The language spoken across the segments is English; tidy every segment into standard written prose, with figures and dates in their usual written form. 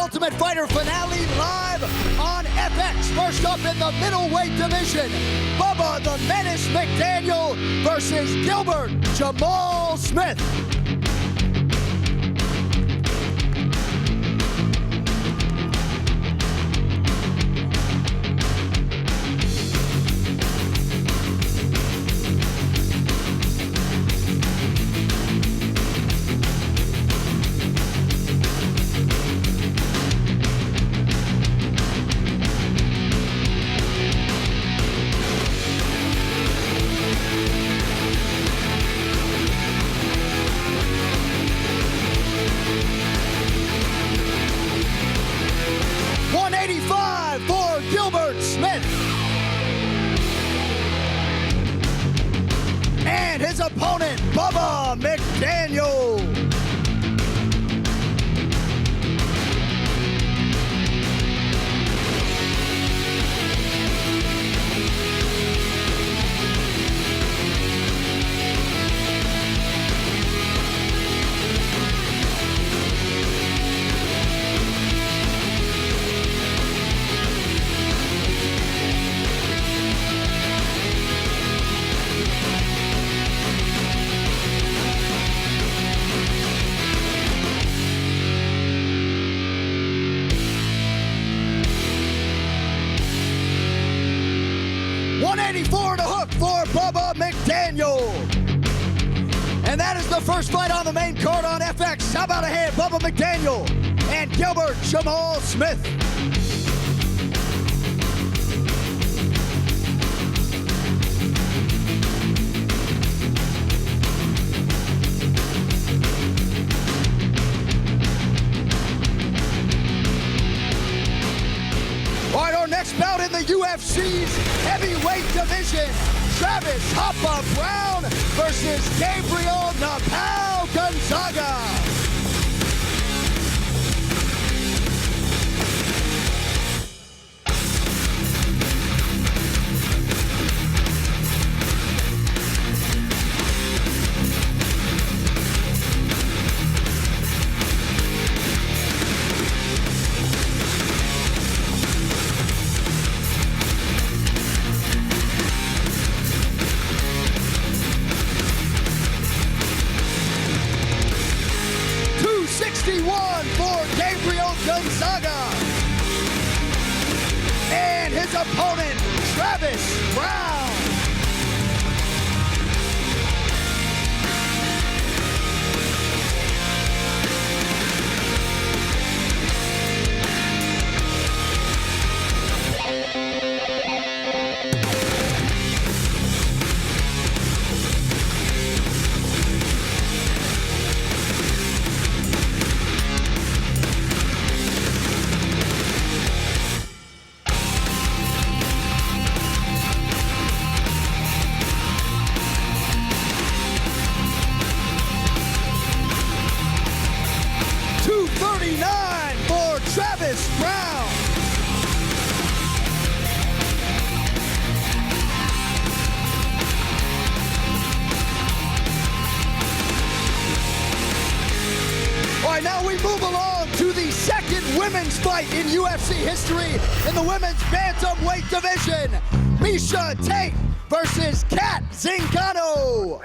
Ultimate Fighter finale live on FX. First up in the middleweight division, Bubba the Menace McDaniel versus Gilbert Jamal Smith. For Gilbert Smith. And his opponent, Bubba McDaniel. $184 to hook for Bubba McDaniel. And that is the first fight on the main card on FX. How about a hand, Bubba McDaniel and Gilbert Jamal Smith. All right, our next bout in the UFC's heavyweight division, Travis Hoppa Browne versus Gabriel Napao Gonzaga. For Gabriel Gonzaga and his opponent Travis Browne. For Travis Browne. All right, now we move along to the second women's fight in UFC history in the women's bantamweight division. Miesha Tate versus Kat Zingano.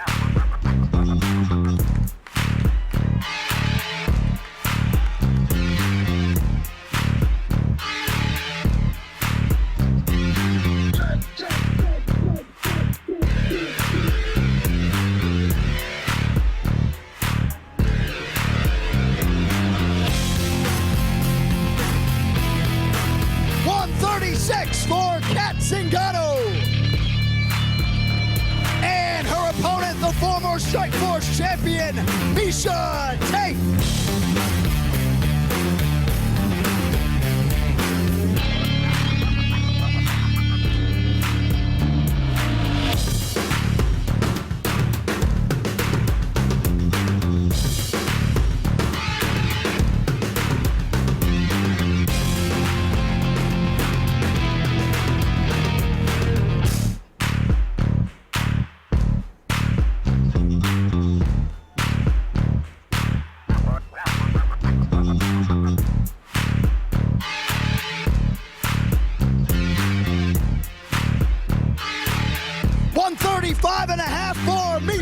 For Kat Zingano. And her opponent, the former Strikeforce champion, Miesha Tate.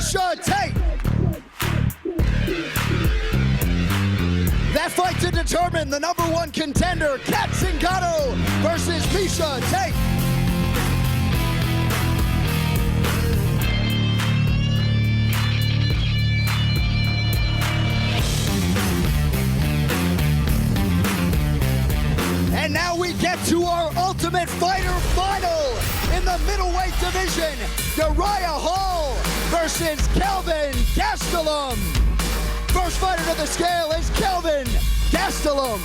Miesha Tate. That fight to determine the #1 contender, Kat Zingano versus Miesha Tate. And now we get to our Ultimate Fighter final in the middleweight division. Uriah Hall versus Kelvin Gastelum. First fighter to the scale is Kelvin Gastelum.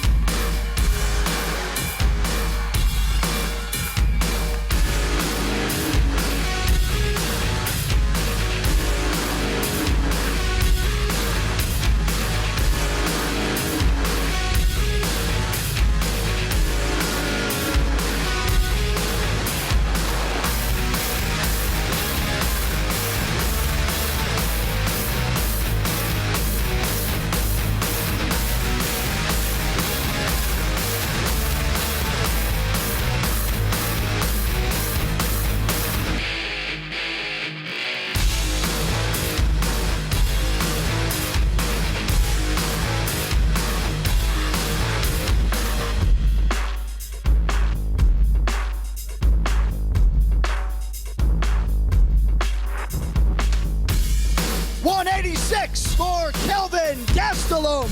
For Kelvin Gastelum.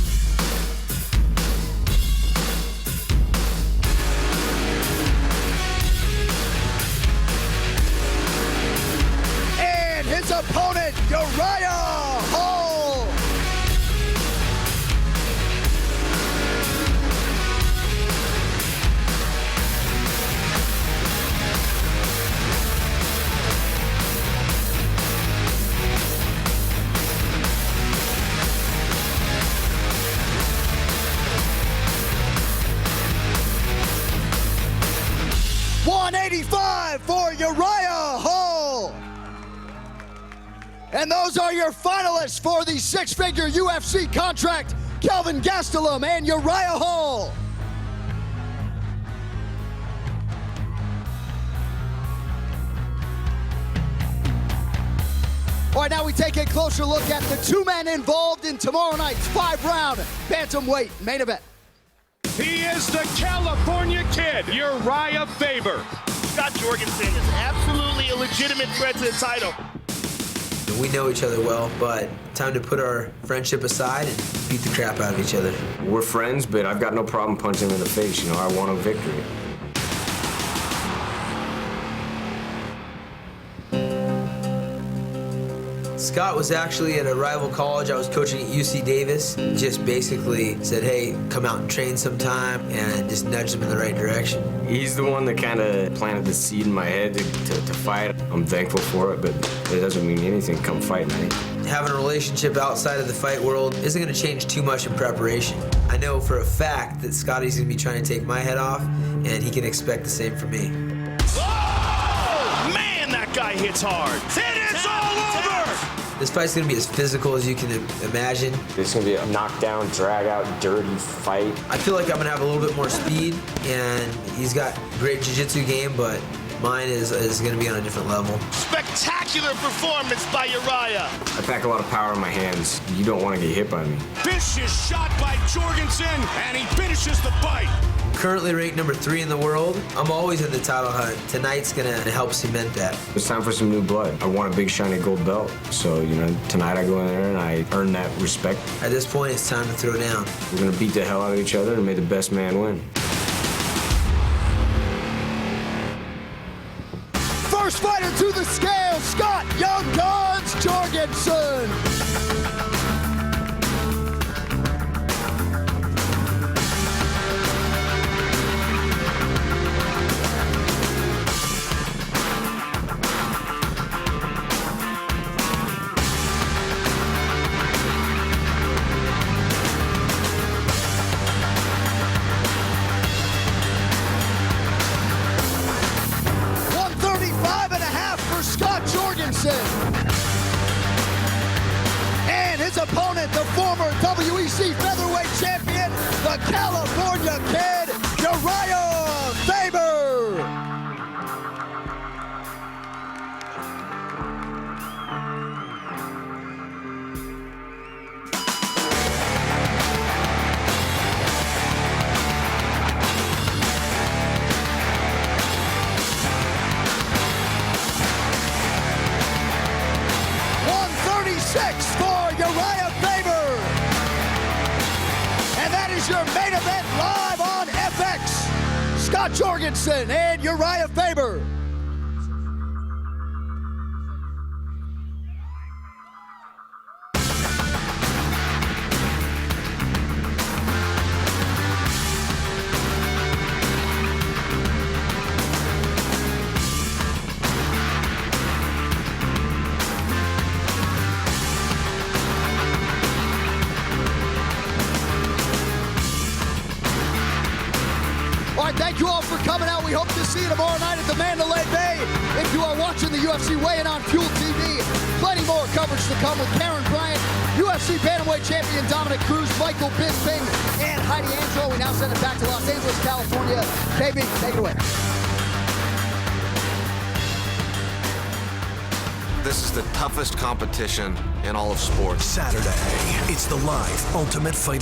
And his opponent, Uriah Hall. $185 for Uriah Hall. And those are your finalists for the six-figure UFC contract, Kelvin Gastelum and Uriah Hall. All right, now we take a closer look at the two men involved in tomorrow night's 5-round bantamweight main event. He is the California Kid, Uriah Faber. Scott Jorgensen is absolutely a legitimate threat to the title. We know each other well, but time to put our friendship aside and beat the crap out of each other. We're friends, but I've got no problem punching him in the face. You know, I want a victory. Scott was actually at a rival college. I was coaching at UC Davis. Just basically said, hey, come out and train sometime, and just nudged him in the right direction. He's the one that kind of planted the seed in my head to fight. I'm thankful for it, but it doesn't mean anything come fight night. Having a relationship outside of the fight world isn't going to change too much in preparation. I know for a fact that Scotty's going to be trying to take my head off, and he can expect the same from me. Oh! Man, that guy hits hard. It is all over! This fight's gonna be as physical as you can imagine. It's gonna be a knockdown, drag-out, dirty fight. I feel like I'm gonna have a little bit more speed, and he's got great jiu-jitsu game, but mine is gonna be on a different level. Spectacular performance by Uriah. I pack a lot of power in my hands. You don't want to get hit by me. Vicious shot by Jorgensen, and he finishes the fight. Currently ranked #3 in the world. I'm always in the title hunt. Tonight's gonna help cement that. It's time for some new blood. I want a big shiny gold belt. So, you know, tonight I go in there and I earn that respect. At this point, it's time to throw down. We're gonna beat the hell out of each other and may the best man win. First fighter to the scale, Scott Young Guns Jorgensen. And his opponent, the former WEC featherweight champion, the California Kid, Uriah Faber. your main event live on FX. Scott Jorgensen and Uriah Faber. Thank you all for coming out. We hope to see you tomorrow night at the Mandalay Bay. If you are watching the UFC weigh-in on Fuel TV, plenty more coverage to come with Karen Bryant, UFC Bantamweight Champion Dominic Cruz, Michael Bisping, and Heidi Angelo. We now send it back to Los Angeles, California. KB, take it away. This is the toughest competition in all of sports. Saturday, it's the live Ultimate Fight